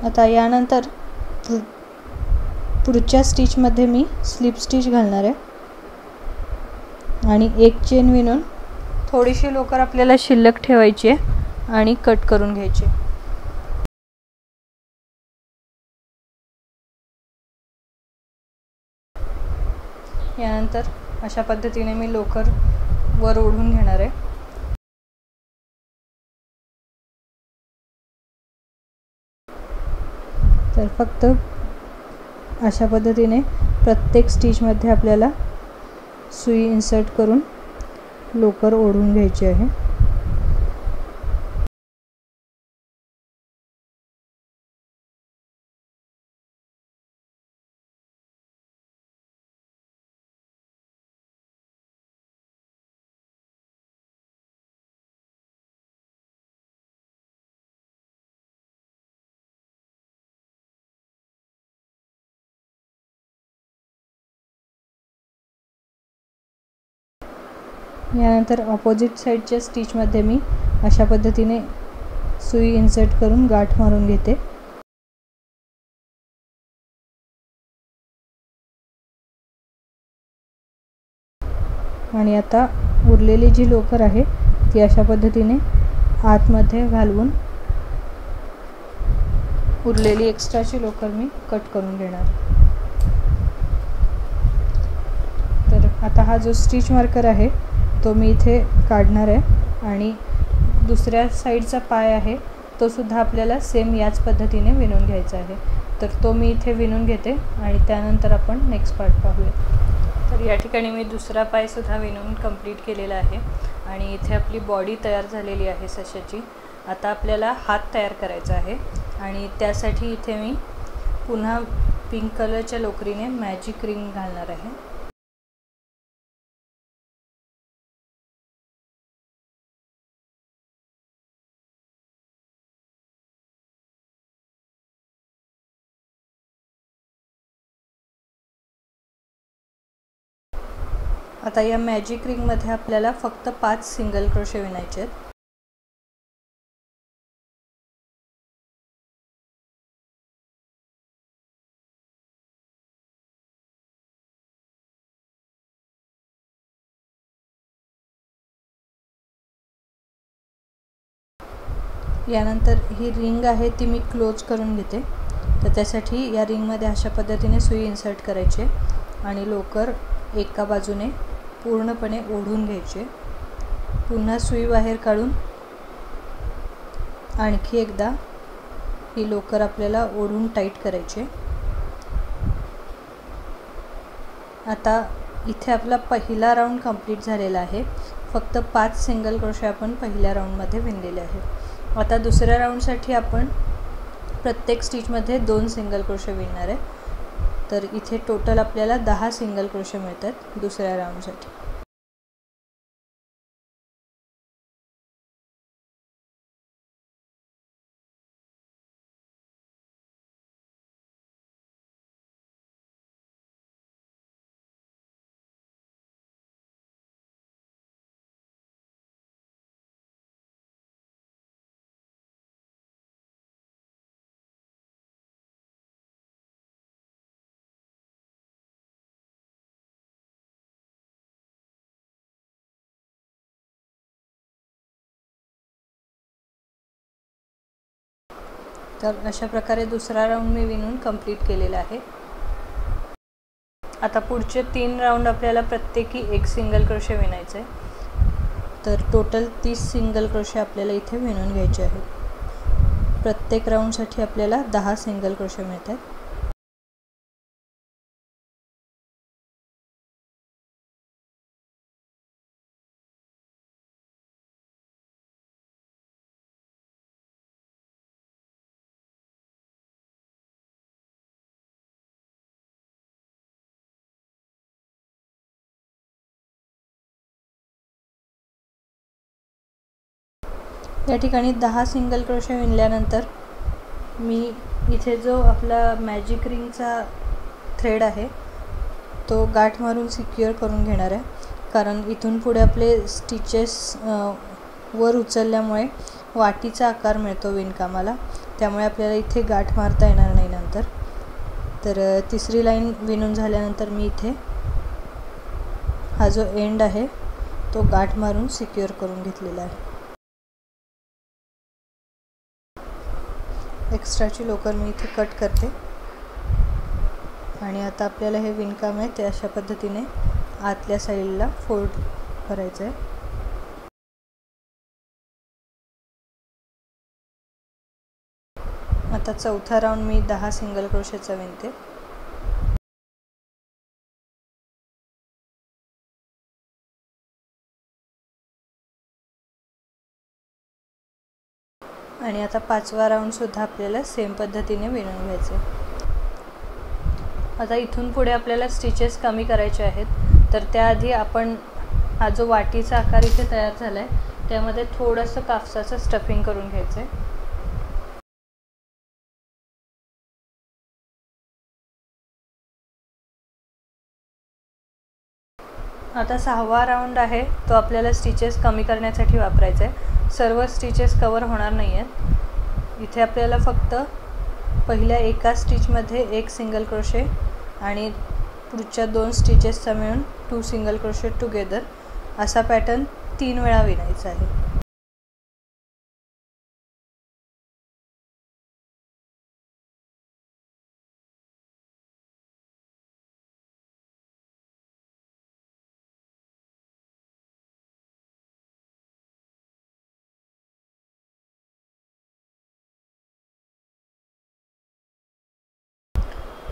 आता यानंतर पुढच्या स्टिचमध्ये मी स्लिप स्टिच घालणार आहे आणि एक चेन विणून थोडीशी लोकर आपल्याला शिल्लक ठेवायची आहे आणि कट करून घ्यायची। यानंतर अशा पद्धतीने मी लोकर वर ओढून घेणार आहे। तर फक्त अशा पद्धतीने प्रत्येक स्टिचमध्ये आपल्याला सुई इन्सर्ट करून लोकर ओढून घ्यायची आहे। यानंतर ऑपोजिट साइडच्या स्टिचमध्ये मी अशा पद्धतीने सुई इन्सर्ट करून गाठ मारून घेते। आणि आता उरलेली जी लोकर आहे ती अशा पद्धतीने आतमध्ये घालून उरलेली एक्स्ट्राची लोकर मी कट करून घेणार। तर आता हा जो स्टिच मार्कर आहे तो मी इथे काढणार आहे आणि दुसऱ्या साइडचा पाय आहे तो सुद्धा आपल्याला सेम याच पद्धतीने विणून घ्यायचा आहे। तर तो मी इथे विणून घेते आणि त्यानंतर आपण नेक्स्ट पार्ट पाहूया। तर या ठिकाणी मी दुसरा पाय सुद्धा विणून कंप्लीट केलेला आहे आणि इथे आपली बॉडी तयार झालेली आहे सशाची। आता आपल्याला हात तयार करायचा आहे आणि त्यासाठी इथे मी पुन्हा पिंक कलरच्या लोकरीने मॅजिक रिंग घालणार आहे। आता या मॅजिक रिंगमध्ये आपल्याला फक्त 5 सिंगल क्रोशे विणायचे आहेत। यानंतर ही रिंग आहे ती मी क्लोज करून घेते। तर त्यासाठी या रिंगमध्ये अशा पद्धतीने सुई इन्सर्ट करायची आणि लोकर एका बाजूने पूर्णपणे ओढून घ्यायचे। पुन्हा सुई बाहेर काढून आणखी एकदा ही लोकर आपल्याला ओढून टाईट करायची। आता इथे आपला पहिला राउंड कंप्लीट झालेला आहे। फक्त 5 सिंगल क्रोशे आपण पहिल्या राउंडमध्ये विणलेले आहेत। आता दुसऱ्या राउंडसाठी आपण प्रत्येक स्टिचमध्ये 2 सिंगल क्रोशे विणणार आहे। तर इथे टोटल आपल्याला 10 सिंगल क्रोशे मिळतात दुसऱ्या राउंडसाठी। तर अशा प्रकारे दुसरा राउंड मी विणून कंप्लीट केलेला आहे। आता पुढचे 3 राऊंड आपल्याला प्रत्येकी एक सिंगल क्रोशे विणायचे आहे. तर टोटल 30 सिंगल क्रोशे आपल्याला इथे विणून घ्यायचे आहेत. प्रत्येक राऊंडसाठी आपल्याला 10 सिंगल क्रोशे मिळतात. या ठिकाणी 10 सिंगल क्रोशे विणल्यानंतर मी इथे जो आपला मॅजिक रिंगचा थ्रेड आहे तो गाठ मारून सिक्युअर करून घेणार आहे. कारण इथून पुढे आपले स्टिचेस वर उचलल्यामुळे वाटीचा आकार मिळतो विणकामाला, त्यामुळे आपल्याला इथे गाठ मारता येणार नाही नंतर. तर तिसरी लाईन विणून झाल्यानंतर मी इथे हा जो एंड आहे तो गाठ मारून सिक्युअर करून घेतलेला आहे. एक्स्ट्राची लोकर मी इथे कट करते आणि आता आपल्याला हे विणकाम आहे ते अशा पद्धतीने आतल्या साईडला फोल्ड करायचं आहे. आता चौथा राऊंड मी 10 सिंगल क्रोशेचा विणते. आणि आता 5वा राऊंड सुद्धा आपल्याला सेम पद्धतीने विणून घ्यायचे. आता इथून पुढे आपल्याला स्टिचेस कमी करायचे आहेत. तर त्याआधी आपण हा जो वाटीचा आकार इथे तयार झाला आहे त्यामध्ये थोडंसं कापसाचं स्टफिंग करून घ्यायचं आहे. आता 6वा राऊंड आहे तो आपल्याला स्टिचेस कमी करण्यासाठी वापरायचा आहे. सर्व स्टिचेस कवर होणार नाही आहेत. इथे आपल्याला फक्त पहिल्या एका स्टिचमध्ये एक सिंगल क्रोशे आणि पुढच्या 2 स्टिचेसचा मिळून 2 सिंगल क्रोशे टुगेदर असा पॅटर्न 3 वेळा विणायचा आहे.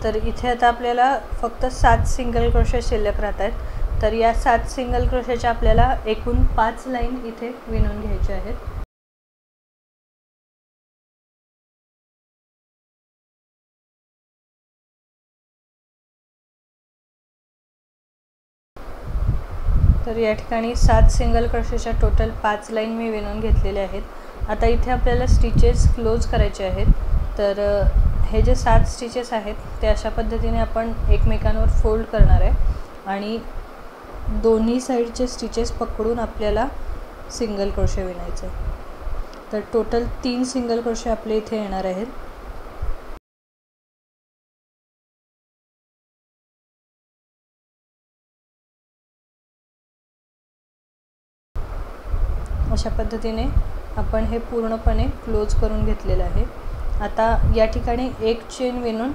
तर इथे आता आपल्याला फक्त 7 सिंगल क्रोशे शिल्लक राहत आहेत. तर या 7 सिंगल क्रोशेच्या आपल्याला एकूण 5 लाईन इथे विणून घ्यायच्या आहेत. तर या ठिकाणी 7 सिंगल क्रोशेच्या टोटल 5 लाईन मी विणून घेतलेल्या आहेत. आता इथे आपल्याला स्टिचेस क्लोज करायचे आहेत. तर हे जे 7 स्टिचेस आहेत ते अशा पद्धतीने आपण एकमेकांवर फोल्ड करणार आहे आणि दोन्ही साईडचे स्टिचेस पकडून आपल्याला सिंगल क्रोशे विणायचे. तर टोटल 3 सिंगल क्रोशे आपले इथे येणार आहेत. अशा पद्धतीने आपण हे पूर्णपणे क्लोज करून घेतलेलं आहे. आता या ठिकाणी एक चेन विणून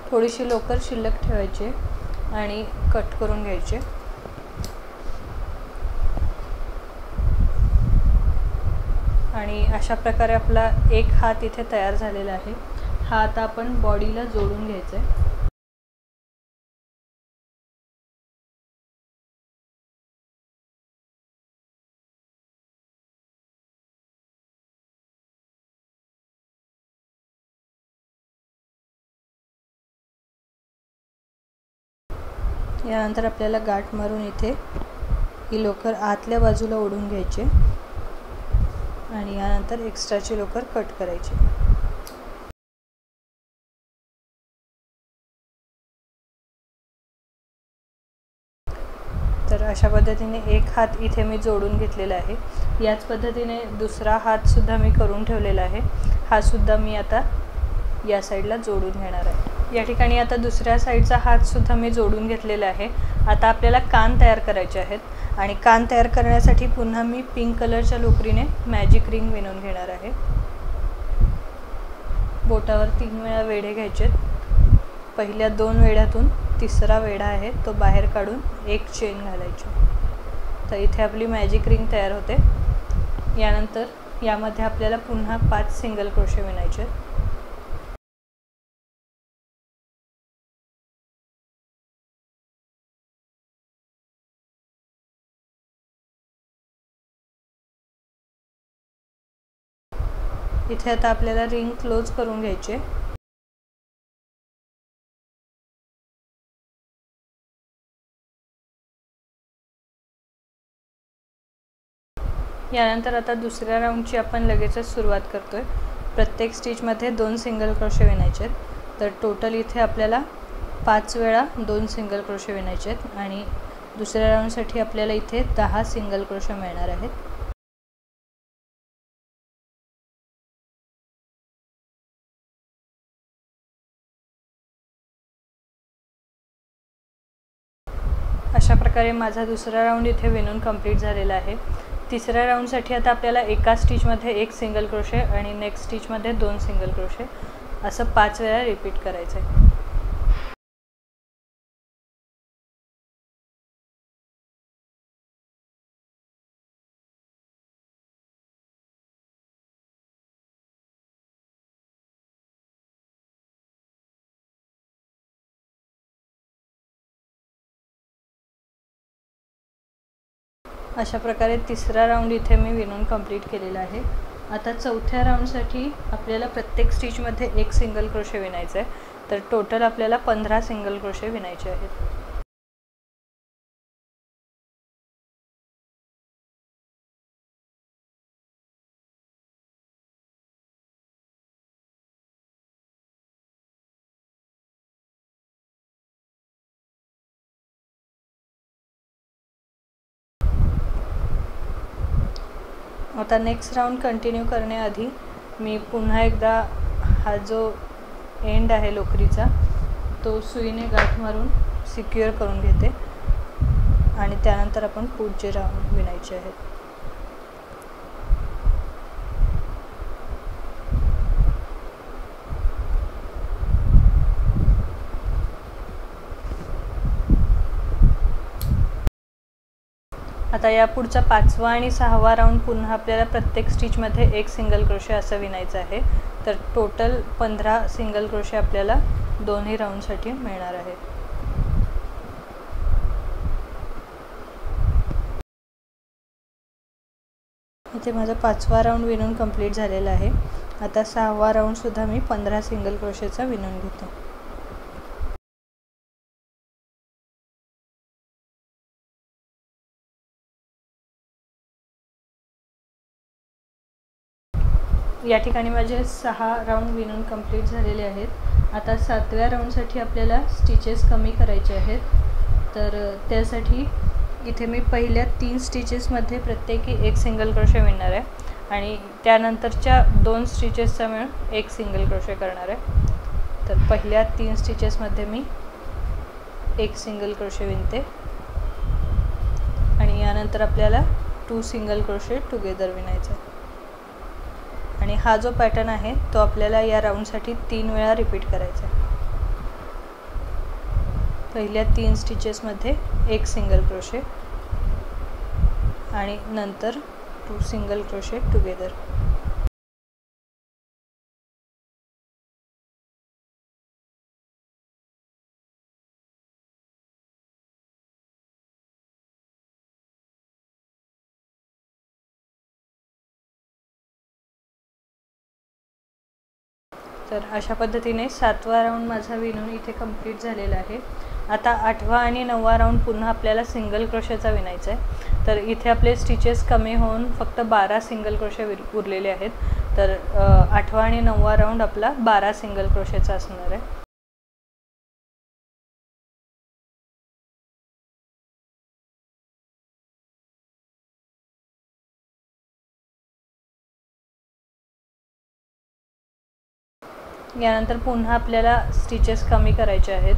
थोडीशी लोकर शिल्लक ठेवायची आणि कट करून घ्यायचे. आणि अशा प्रकारे आपला एक हात इथे तयार झालेला आहे. हा आता आपण बॉडीला जोडून घ्यायचा आहे. यानंतर आपल्याला गाठ मारून इथे ही लोकर आतल्या बाजूला ओढून घ्यायची आणि यानंतर एक्स्ट्राची लोकर कट करायची. तर अशा पद्धतीने एक हात इथे मी जोडून घेतलेला आहे. याच पद्धतीने दुसरा हात सुद्धा मी करून ठेवलेला आहे. हा सुद्धा मी आता या साईडला जोडून घेणार आहे. या ठिकाणी आता दुसऱ्या साईडचा हात सुद्धा मी जोडून घेतलेला आहे. आता आपल्याला कान तयार करायचे आहेत आणि कान तयार करण्यासाठी पुन्हा मी पिंक कलरच्या लोकरीने मॅजिक रिंग विणून घेणार आहे. बोटावर 3 वेळा वेढे घ्यायचे. पहिल्या 2 वेढ्यातून तिसरा वेढा आहे तो बाहेर काढून एक चेन घालायची. तर इथे आपली मॅजिक रिंग तयार होते. यानंतर यामध्ये आपल्याला पुन्हा 5 सिंगल क्रोशे विणायचे. इथे आता आपल्याला रिंग क्लोज करून घ्यायचे. यानंतर आता दुसऱ्या राऊंडची आपण लगेचच सुरुवात करतोय. प्रत्येक स्टिचमध्ये 2 सिंगल क्रोशे विणायचे आहेत. तर टोटल इथे आपल्याला 5 वेळा 2 सिंगल क्रोशे विणायचे आहेत आणि दुसऱ्या राऊंडसाठी आपल्याला इथे 10 सिंगल क्रोशे मिळणार आहेत. अशा प्रकारे माझा दुसरा राऊंड इथे विणून कंप्लीट झालेला आहे. तिसऱ्या राऊंडसाठी आता आपल्याला एका स्टिचमध्ये 1 सिंगल क्रोशे आणि नेक्स्ट स्टिचमध्ये 2 सिंगल क्रोशे असं 5 वेळा रिपीट करायचं आहे. अशा प्रकारे तिसरा राऊंड इथे मी विणून कंप्लीट केलेला आहे. आता चौथ्या राऊंडसाठी आपल्याला प्रत्येक स्टिचमध्ये 1 सिंगल क्रोशे विणायचं आहे. तर टोटल आपल्याला 15 सिंगल क्रोशे विणायचे आहेत. आता नेक्स्ट राऊंड कंटिन्यू करण्याआधी मी पुन्हा एकदा हा जो एंड आहे लोकरीचा तो सुईने गाठ मारून सिक्युअर करून घेते आणि त्यानंतर आपण पुढचे राऊंड विणायचे आहेत. आता या पुढचा 5वा आणि 6वा राऊंड पुन्हा आपल्याला प्रत्येक स्टिचमध्ये 1 सिंगल क्रोशे असं विणायचं आहे. तर टोटल 15 सिंगल क्रोशे आपल्याला दोन्ही राऊंडसाठी मिळणार आहे. इथे माझा 5वा राऊंड विणून कंप्लीट झालेला आहे. आता 6वा राऊंडसुद्धा मी 15 सिंगल क्रोशेचा विणून घेते. या ठिकाणी माझे 6 राऊंड विणून कंप्लीट झालेले आहेत. आता 7व्या राऊंडसाठी आपल्याला स्टिचेस कमी करायचे आहेत. तर त्यासाठी इथे मी पहिल्या 3 स्टिचेसमध्ये प्रत्येकी 1 सिंगल क्रोशे विणणार आहे आणि त्यानंतरच्या 2 स्टिचेसचा मिळून 1 सिंगल क्रोशे करणार आहे. तर पहिल्या 3 स्टिचेसमध्ये मी 1 सिंगल क्रोशे विणते आणि यानंतर आपल्याला 2 सिंगल क्रोशे टुगेदर विणायचं आहे. आणि हा जो पॅटर्न आहे तो आपल्याला या राऊंडसाठी 3 वेळा रिपीट करायचा आहे. पहिल्या 3 स्टिचेसमध्ये 1 सिंगल क्रोशे आणि नंतर 2 सिंगल क्रोशे टुगेदर. तर अशा पद्धतीने 7वा राऊंड माझा विणून इथे कंप्लीट झालेला आहे. आता 8वा आणि 9वा राऊंड पुन्हा आपल्याला सिंगल क्रोशेचा विणायचा आहे. तर इथे आपले स्टिचेस कमी होऊन फक्त 12 सिंगल क्रोशे उरलेले आहेत. तर 8वा आणि 9वा राऊंड आपला 12 सिंगल क्रोशेचा असणार आहे. यानंतर पुन्हा आपल्याला स्टिचेस कमी करायचे आहेत.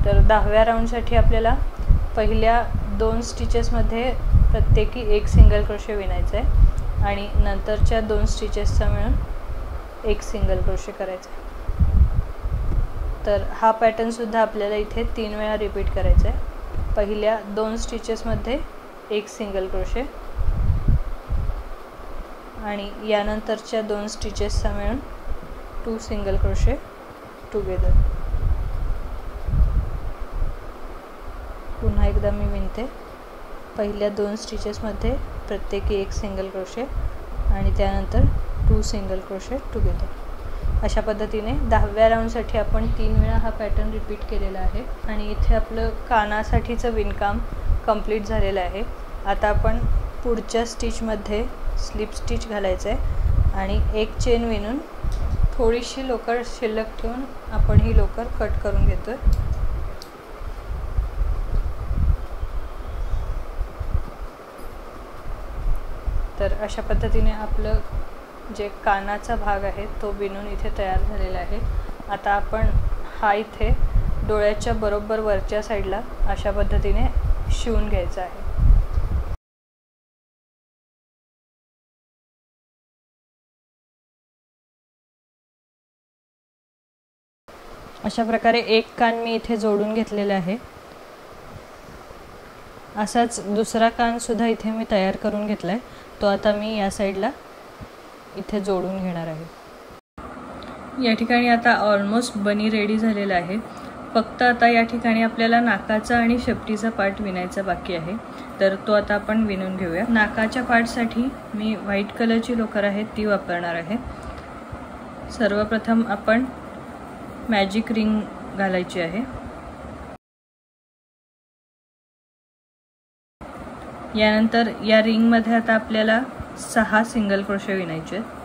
तर 10व्या राऊंडसाठी आपल्याला पहिल्या 2 स्टिचेसमध्ये प्रत्येकी 1 सिंगल क्रोशे विणायचं आहे आणि नंतरच्या 2 स्टिचेसचा मिळून 1 सिंगल क्रोशे करायचा आहे. तर हा पॅटर्न सुद्धा आपल्याला इथे 3 वेळा रिपीट करायचा आहे। पहिल्या 2 स्टिचेसमध्ये एक सिंगल क्रोशे आणि यानंतरच्या 2 स्टिचेसचा मिळून 2 सिंगल क्रोशे टुगेदर। पुन्हा एकदा मी विणते। पहिल्या 2 स्टिचेसमध्ये प्रत्येकी एक सिंगल क्रोशे आणि त्यानंतर 2 सिंगल क्रोशे टुगेदर। अशा पद्धतीने 10व्या राऊंडसाठी आपण 3 वेळा हा पॅटर्न रिपीट केलेला आहे आणि इथे आपलं कानासाठीचं विणकाम कंप्लीट झालेलं आहे। आता आपण पुढच्या स्टिचमध्ये स्लिप स्टिच घालायचं आहे आणि एक चेन विणून थोडीशी लोकर शिल्लक ठेवून आपण ही लोकर कट करून घेतोय। तर अशा पद्धतीने आपलं जे कानाचा भाग आहे तो विणून इथे तयार झालेला आहे। आता आपण हा इथे डोळ्याच्या बरोबर वरच्या साईडला अशा पद्धतीने शिवून घ्यायचा आहे। अशा प्रकारे एक कान मी इथे जोडून घेतलेला आहे। असाच दुसरा कान सुद्धा इथे मी तयार करून घेतलाय, तो आता मी या साईडला इथे जोडून घेणार आहे। या ठिकाणी आता ऑलमोस्ट बनी रेडी झालेला आहे। फक्त आता या ठिकाणी आपल्याला नाकाचा आणि शेपटीचा पार्ट विणायचा बाकी आहे, तर तो आता आपण विणून घेऊया। नाकाच्या पार्टसाठी मी व्हाईट कलरची लोकर आहे ती वापरणार आहे। सर्वप्रथम आपण मॅजिक रिंग घालायची आहे। यानंतर या रिंगमध्ये आता आपल्याला 6 सिंगल क्रोशे विणायचे आहेत।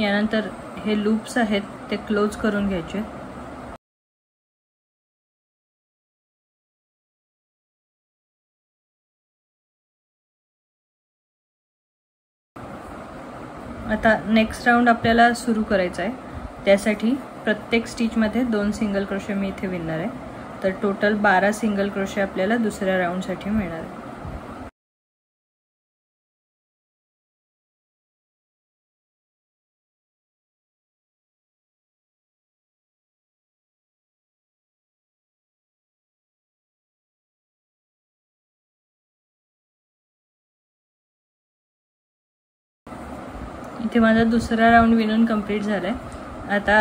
यानंतर हे लूप्स आहेत ते क्लोज करून घ्यायचे। आता नेक्स्ट राऊंड आपल्याला सुरू करायचा आहे। त्यासाठी प्रत्येक स्टिचमध्ये 2 सिंगल क्रोशे मी इथे विणणार आहे, तर टोटल 12 सिंगल क्रोशे आपल्याला दुसऱ्या राऊंडसाठी मिळणार आहे। इथे माझा दुसरा राऊंड विणून कंप्लीट झालाय। आता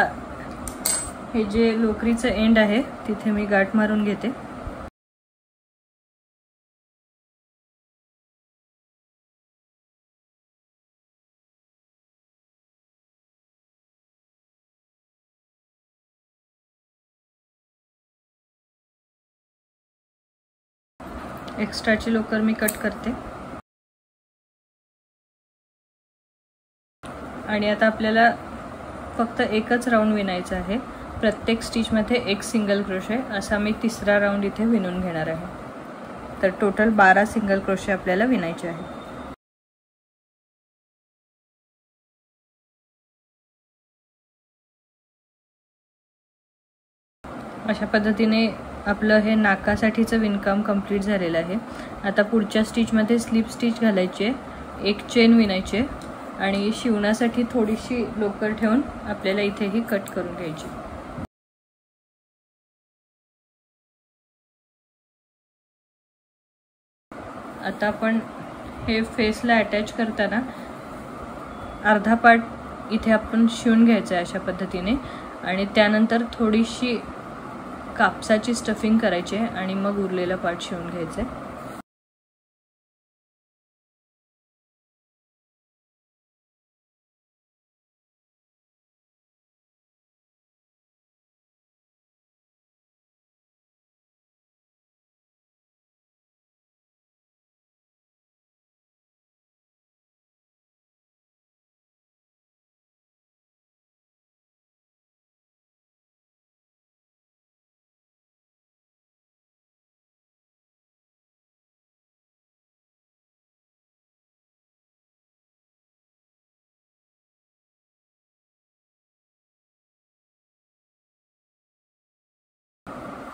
हे जे लोकरीचं एंड आहे तिथे मी गाठ मारून घेते। एक्स्ट्राची लोकर मी कट करते आणि आता आपल्याला फक्त एकच राऊंड विणायचा आहे। प्रत्येक स्टिचमध्ये एक सिंगल क्रोशे असा मी तिसरा राऊंड इथे विणून घेणार आहे। तर टोटल 12 सिंगल क्रोशे आपल्याला विणायचे आहे। अशा पद्धतीने आपलं हे नाकासाठीचं विणकाम कंप्लीट झालेलं आहे। आता पुढच्या स्टिचमध्ये स्लिप स्टिच घालायची आहे, एक चेन विणायची आहे आणि शिवण्यासाठी थोडीशी लोकर ठेवून आपल्याला इथेही कट करून घ्यायची। आता आपण हे फेसला अटॅच करताना अर्धा पार्ट इथे आपण शिवून घ्यायचा आहे अशा पद्धतीने आणि त्यानंतर थोडीशी कापसाची स्टफिंग करायची आहे आणि मग उरलेला पार्ट शिवून घ्यायचा आहे।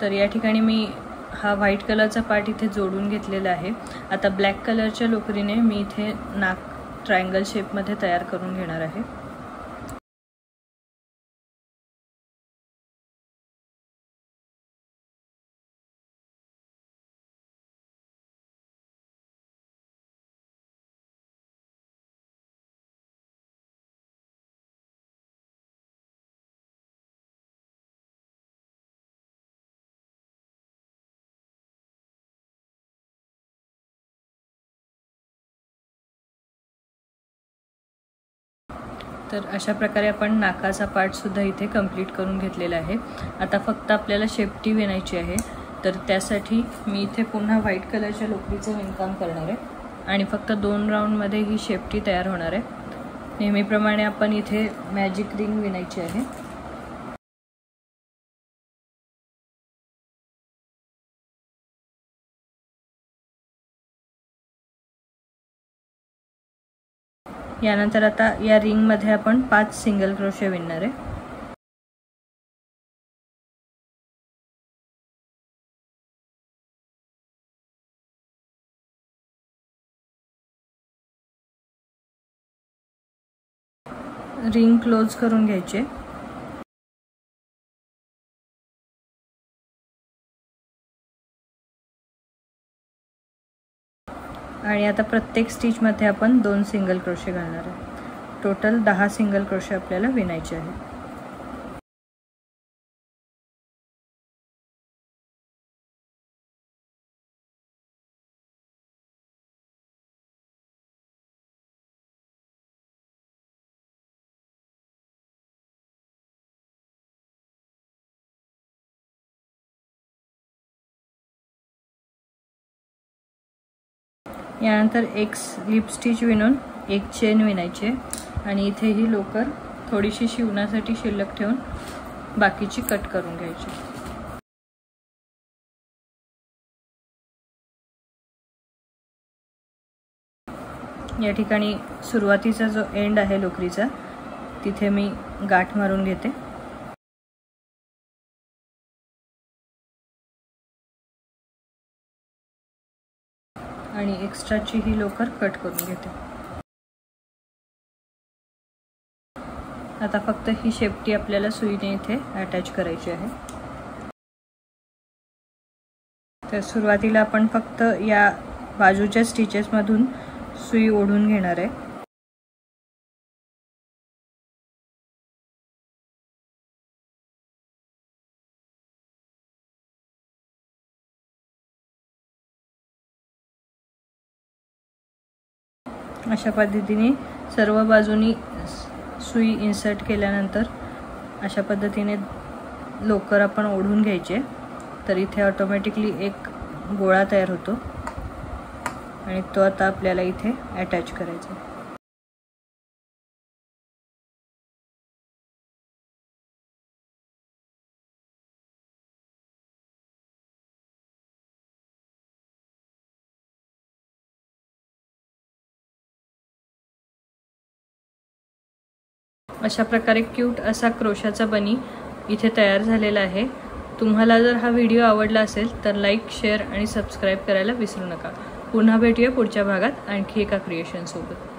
तर या ठिकाणी मी हा व्हाईट कलरचा पार्ट इथे जोडून घेतलेला आहे। आता ब्लॅक कलरच्या लोकरीने मी इथे नाक ट्रायंगल शेपमध्ये तयार करून घेणार आहे। तर अशा प्रकारे आपण नाकाचा पार्ट सुद्धा इथे कंप्लीट करून घेतलेला आहे। आता फक्त आपल्याला शेपटी विणायची आहे। तर त्यासाठी मी इथे पुन्हा व्हाईट कलरच्या लोकरीचं विणकाम करणार आहे आणि फक्त 2 राऊंडमध्ये ही शेपटी तयार होणार आहे। नेहमीप्रमाणे आपण इथे मॅजिक रिंग विणायची आहे। यानंतर आता या रिंगमध्ये आपण 5 सिंगल क्रोशे विणणार आहे। रिंग क्लोज करून घ्यायचे आणि आता प्रत्येक स्टिचमध्ये आपण 2 सिंगल क्रोशे घालणार आहे। टोटल 10 सिंगल क्रोशे आपल्याला विणायचे आहे। यानंतर एक स्लिप स्टिच विणून एक चेन विणायची आणि इथे ही लोकर थोडीशी शिवण्यासाठी शिल्लक ठेवून बाकीची कट करून घ्यायची। या ठिकाणी सुरुवातीचा जो एंड आहे लोकरीचा तिथे मी गाठ मारून घेते आणि एक्स्ट्राची ही लोकर कट करून घेते। आता फक्त ही शेपटी आपल्याला सुईने इथे अटॅच करायची आहे। तर सुरुवातीला आपण फक्त या बाजूच्या स्टिचेस मधून सुई ओढून घेणार आहे। अशा पद्धतीने सर्व बाजूनी सुई इन्सर्ट केल्यानंतर अशा पद्धतीने लोकर आपण ओढून घ्यायचे। तर इथे ऑटोमॅटिकली एक गोळा तयार होतो आणि तो आता आपल्याला इथे अटॅच करायचा आहे। अशा प्रकारे क्यूट असा क्रोशाचा बनी इथे तयार झालेला आहे। तुम्हाला जर हा व्हिडिओ आवडला असेल तर लाईक, शेअर आणि सबस्क्राईब करायला विसरू नका। पुन्हा भेटूया पुढच्या भागात आणखी एका क्रिएशन सोबत।